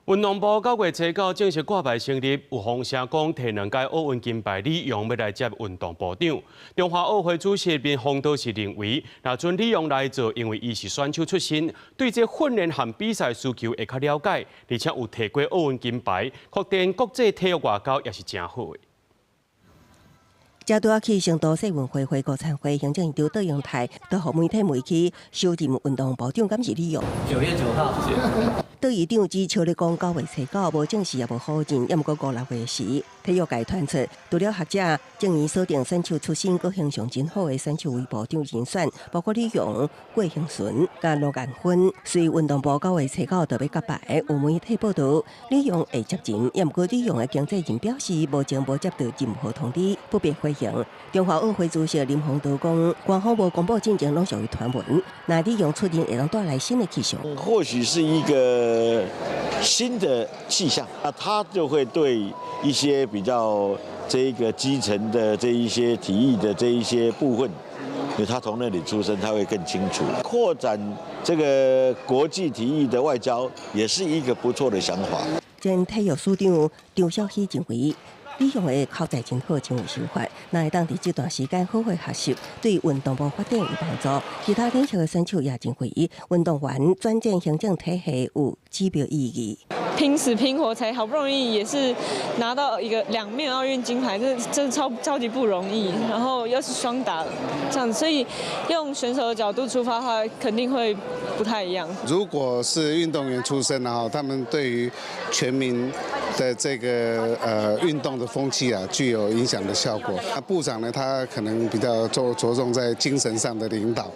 运动部9月初9正式挂牌成立，有风声讲摕2届奥运金牌李勇要来接运动部长。中华奥会主席林鸿都是认为，若准李勇来做，因为伊是选手出身，对这训练和比赛需求会较了解，而且有摕过奥运金牌，扩展国际体育外交也是真好的。 才拄去成都世运会国参会，行政院长邓永泰都互媒体媒去修任运动部长，敢是李勇。9月9号，谢谢。邓院长指笑咧讲9月初9无正式也无好认，也毋过5、6月时，体育界传出，除了学者正以锁定选手出身、个形象真好的选手为部长人选，包括李勇、郭幸存、甲罗颜芬。随运动部9月初9就要揭牌，有媒体报道李勇会接任，也毋过李勇的经纪人表示，目前无接到任何通知，不便回应。中华奥会主席林鸿都讲，官方无公布进程，拢属于传闻。那李勇出任会能带来新的气象，或许是一个新的气象，那他就会对一些比较这个基层的这一些体育的这一些部分，因为他从那里出身，他会更清楚。扩展这个国际体育的外交，也是一个不错的想法。前体育署长张小喜认为。 李勇的口才真好，真有想法。那会当伫这段时间好好学习，对运动部发展有帮助。其他领袖的选手也真会，运动员转战行政体系有指标意义。拼死拼活才好不容易也是拿到一个2面奥运金牌，这真的超级不容易。然后又是双打这样子，所以用选手的角度出发的话，肯定会不太一样。如果是运动员出身，然后他们对于全民的这个运动的风气啊，具有影响的效果。那部长呢，他可能比较着重在精神上的领导，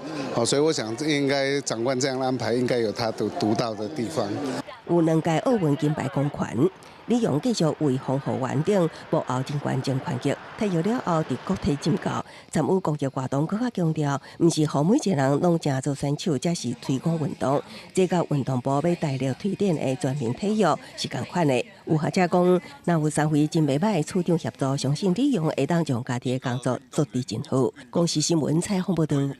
所以我想应该长官这样的安排，应该有他独到的地方。有2届奥运金牌公权，李勇继续为防护员等幕后人员争权益。退役了后，伫国体任教，参与公益活动，更加强调，毋是互每一个人拢正做选手，才是推广运动。这甲运动部要大力推展的全民体育是同款的。有学者讲，若有3位真袂歹处长协助，相信李勇会当将家己的工作做得真好。公视新闻采访报道。